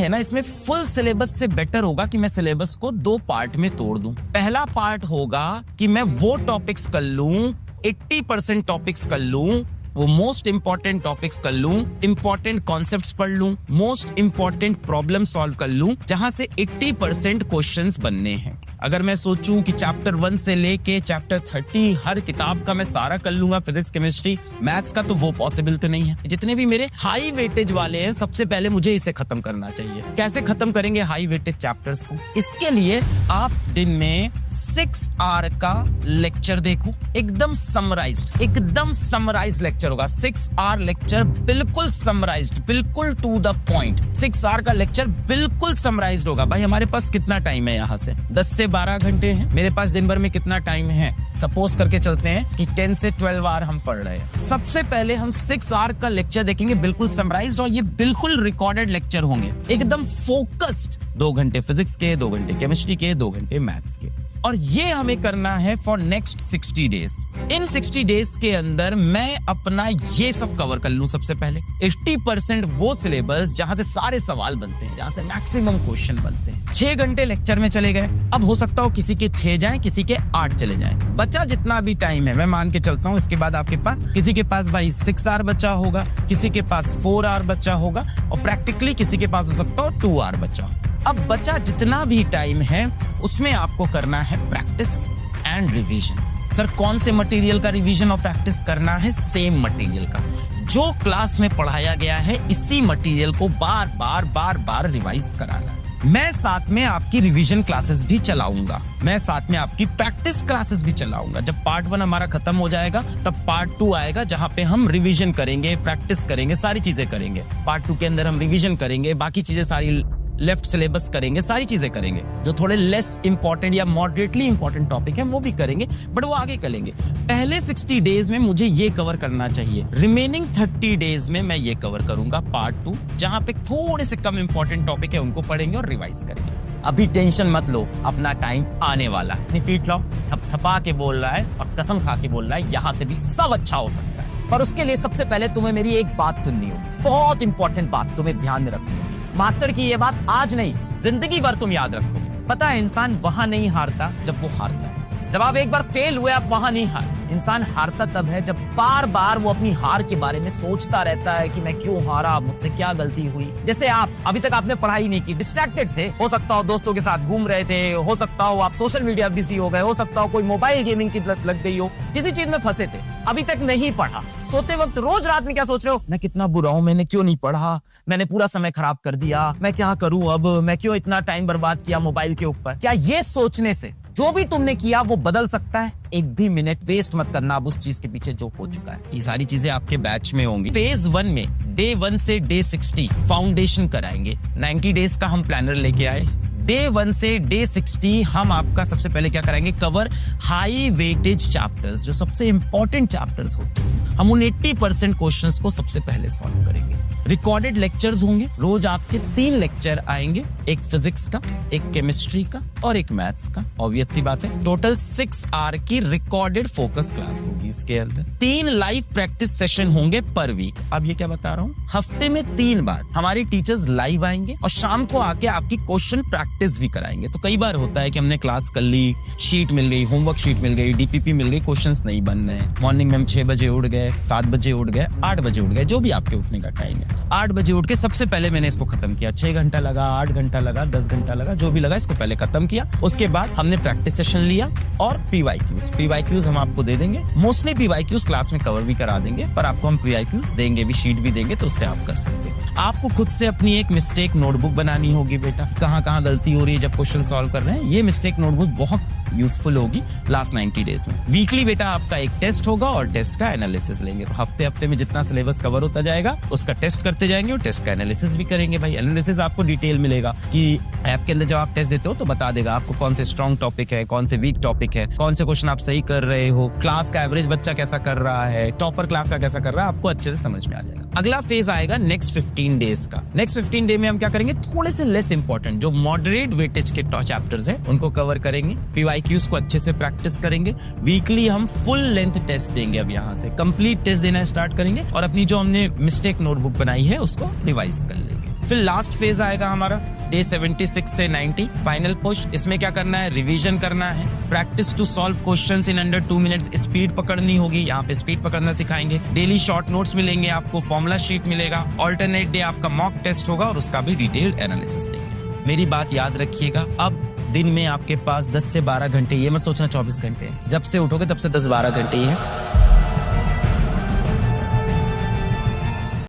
है ना, इसमें फुल सिलेबस से बेटर होगा कि मैं सिलेबस को 2 पार्ट में तोड़ दूं। पहला पार्ट होगा कि मैं वो टॉपिक्स कर लूं, 80% टॉपिक्स कर लूं, वो मोस्ट इंपॉर्टेंट टॉपिक्स कर लूं, इंपॉर्टेंट कॉन्सेप्ट्स पढ़ लूं, मोस्ट इंपॉर्टेंट प्रॉब्लम सॉल्व कर लूं, जहां से 80% क्वेश्चंस बनने हैं। अगर मैं सोचूं कि चैप्टर 1 से लेके चैप्टर 30 हर किताब का मैं सारा कर लूंगा, फिजिक्स, केमिस्ट्री, मैथ्स का, तो वो पॉसिबल तो नहीं है। जितने भी मेरे हाई वेटेज वाले हैं, सबसे पहले मुझे इसे खत्म करना चाहिए। कैसे खत्म करेंगे हाई वेटेज चैप्टर्स को? इसके लिए आप दिन में 6 आवर का लेक्चर देखो, एकदम समराइज्ड लेक्चर होगा। 6 आवर लेक्चर बिल्कुल समराइज्ड, बिल्कुल टू द पॉइंट। 6 आवर का लेक्चर बिल्कुल समराइज्ड होगा। भाई हमारे पास कितना टाइम है? यहाँ से 10 से 12 घंटे हैं। मेरे पास दिन भर में कितना टाइम है? सपोज करके चलते हैं कि 10 से 12 आवर हम पढ़ रहे हैं। सबसे पहले हम 6 आवर का लेक्चर देखेंगे, बिल्कुल समराइज्ड, और ये बिल्कुल रिकॉर्डेड लेक्चर होंगे, एकदम फोकस्ड। 2 घंटे फिजिक्स के, 2 घंटे केमिस्ट्री के, 2 घंटे मैथ्स के। और ये हमें करना है for next 60 days. In 60 days के अंदर मैं अपना ये सब कवर कर लूं। सबसे पहले 80% वो सिलेबस जहां से सारे सवाल बनते हैं, जहां से मैक्सिमम क्वेश्चन बनते हैं। 6 घंटे लेक्चर में चले गए। अब हो सकता हो किसी के 6 जाएं, किसी के 8 चले जाएं। बचा जितना भी टाइम है, मैं मान के चलता हूं इसके बाद आपके पास, किसी के पास भाई 6 आवर बचा होगा, किसी के पास 4 आवर बचा होगा, और प्रैक्टिकली किसी के पास हो सकता हो 2 आवर बचा हो। अब बचा जितना भी टाइम है उसमें आपको करना है प्रैक्टिस एंड रिवीजन। सर कौन से मटेरियल का रिवीजन और प्रैक्टिस करना है? सेम मटेरियल का। जो क्लास में पढ़ाया गया है, इसी मटेरियल को बार बार रिवाइज कराना है। मैं साथ में आपकी रिवीजन क्लासेस भी चलाऊंगा, मैं साथ में आपकी प्रैक्टिस क्लासेस भी चलाऊंगा। जब पार्ट 1 हमारा खत्म हो जाएगा, तब पार्ट 2 आएगा, जहां पे हम रिवीजन करेंगे, प्रैक्टिस करेंगे, सारी चीजें करेंगे। पार्ट 2 के अंदर हम रिवीजन करेंगे, बाकी चीजें सारी लेफ्ट सिलेबस करेंगे, सारी चीजें करेंगे। जो थोड़े लेस इंपॉर्टेंट या मॉडरेटली इंपॉर्टेंट टॉपिक है वो भी करेंगे, बट वो आगे करेंगे। पहले 60 डेज में मुझे ये कवर करना चाहिए। रिमेनिंग 30 डेज में मैं ये कवर करूंगा पार्ट 2, जहां पे थोड़े से कम इंपॉर्टेंट टॉपिक है उनको पढ़ेंगे और रिवाइज करेंगे। अभी टेंशन मत लो, अपना टाइम आने वाला है। रिपीट लो, थपथपा के बोल रहा है और कसम खा के बोल रहा है, यहाँ से भी सब अच्छा हो सकता है। पर उसके लिए सबसे पहले तुम्हें मेरी एक बात सुननी होगी, बहुत इंपॉर्टेंट बात तुम्हें ध्यान में रखनी होगी। मास्टर की ये बात आज नहीं, जिंदगी भर तुम याद रखो। पता है इंसान वहां नहीं हारता जब वो हारता है। जब आप एक बार फेल हुए, आप वहां नहीं हार। इंसान हारता तब है जब बार बार वो अपनी हार के बारे में सोचता रहता है कि मैं क्यों हारा, मुझसे क्या गलती हुई। जैसे आप अभी तक आपने पढ़ाई नहीं की, डिस्ट्रैक्टेड थे, हो सकता हो दोस्तों के साथ घूम रहे थे, हो सकता हो आप सोशल मीडिया बिजी हो गए, हो सकता हो कोई मोबाइल गेमिंग की लत लग गई हो, किसी चीज में फंसे थे, अभी तक नहीं पढ़ा। सोते वक्त रोज रात में क्या सोच रहे हो? मैं कितना बुरा हूं, मैंने क्यों नहीं पढ़ा, मैंने पूरा समय खराब कर दिया, मैं क्या करूं अब, मैं क्यों इतना टाइम बर्बाद किया मोबाइल के ऊपर। क्या ये सोचने से जो भी तुमने किया वो बदल सकता है? एक भी मिनट वेस्ट मत करना अब उस चीज के पीछे जो हो चुका है। ये सारी चीजें आपके बैच में होंगी। फेज 1 में डे 1 से डे 60 फाउंडेशन कराएंगे। 90 डेज का हम प्लानर लेके आए। डे 1 से डे 60 हम आपका सबसे पहले क्या कराएंगे? कवर हाई वेटेज चैप्टर्स, जो सबसे इंपॉर्टेंट चैप्टर्स होते हैं। हम उन 80% क्वेश्चंस को सबसे पहले सॉल्व करेंगे। रिकॉर्डेड लेक्चर्स होंगे, रोज आपके 3 लेक्चर आएंगे, एक फिजिक्स का, एक केमिस्ट्री का और एक मैथ्स का। ऑब्वियस सी बात है, टोटल 6 आवर की रिकॉर्डेड फोकस क्लास होगी। इसके अंदर 3 लाइव प्रैक्टिस सेशन होंगे पर वीक। अब ये क्या बता रहा हूँ, हफ्ते में 3 बार हमारी टीचर्स लाइव आएंगे और शाम को आके आपकी क्वेश्चन प्रैक्टिस भी कराएंगे। तो कई बार होता है कि हमने क्लास कर ली, शीट मिल गई, होमवर्क शीट मिल गई, डीपीपी मिल गई, क्वेश्चंस नहीं बन रहे। मॉर्निंग में हम 6 बजे उठ गए, 7 बजे उठ गए, 8 बजे उठ गए, जो भी आपके उठने का टाइम है। 8 बजे उठ के सबसे पहले मैंने इसको खत्म किया। 6 घंटा लगा, 8 घंटा लगा, 10 घंटा लगा, जो भी लगा इसको पहले खत्म किया। उसके बाद हमने प्रैक्टिस सेशन लिया और पीवाईक्यूज हम आपको दे देंगे। मोस्टली पीवाईक्यूज क्लास में कवर भी करा देंगे, पर आपको हम पीवाईक्यूज देंगे भी, शीट भी देंगे, तो उससे आप कर सकते हैं। आपको खुद से अपनी एक मिस्टेक नोटबुक बनानी होगी बेटा, कहाँ गलती हो रही है जब क्वेश्चन सॉल्व कर रहे हैं। ये मिस्टेक नोटबुक बहुत यूजफुल होगी लास्ट 90 डेज में। वीकली बेटा आपका एक टेस्ट होगा और टेस्ट का एनालिसिस लेंगे। तो हफ्ते में जितना सिलेबस कवर होता जाएगा उसका टेस्ट करते जाएंगे और टेस्ट का एनालिसिस भी करेंगे। भाई एनालिसिस आपको डिटेल मिलेगा कि ऐप के अंदर जब आप टेस्ट देते हो तो बता देगा आपको कौन से स्ट्रॉन्ग टॉपिक है, कौन से वीक टॉपिक है, कौन से क्वेश्चन आप सही कर रहे हो, क्लास का एवरेज बच्चा कैसा कर रहा है, टॉपर क्लास का कैसा कर रहा है, आपको अच्छे से समझ में आ जाएगा। अगला फेज आएगा नेक्स्ट 15 डेज का। नेक्स्ट 15 डे में हम क्या करेंगे, थोड़े से लेस इंपॉर्टेंट जो मॉडरेट वेटेज के चैप्टर्स है उनको कवर करेंगे। पीवाईक्यूज को अच्छे से प्रैक्टिस करेंगे। वीकली हम फुल लेंथ टेस्ट देंगे। अब यहाँ से कंप्लीट टेस्ट देना स्टार्ट करेंगे और अपनी जो हमने मिस्टेक नोटबुक बनाई है उसको रिवाइज कर लेंगे। फिर लास्ट फेज आएगा हमारा डे 76 से 90 फाइनल पुश। इसमें क्या करना है, रिवीजन करना है, practice to solve questions in under 2 minutes, speed पकड़नी होगी, यहाँ पे स्पीड पकड़ना सिखाएंगे। डेली शॉर्ट नोट्स मिलेंगे आपको, फॉर्मूला शीट मिलेगा, ऑल्टरनेट डे आपका मॉक टेस्ट होगा और उसका भी डिटेल्ड एनालिसिस देंगे। मेरी बात याद रखिएगा, अब दिन में आपके पास 10 से 12 घंटे, ये मत सोचना 24 घंटे, जब से उठोगे तब से 10-12 घंटे ही है।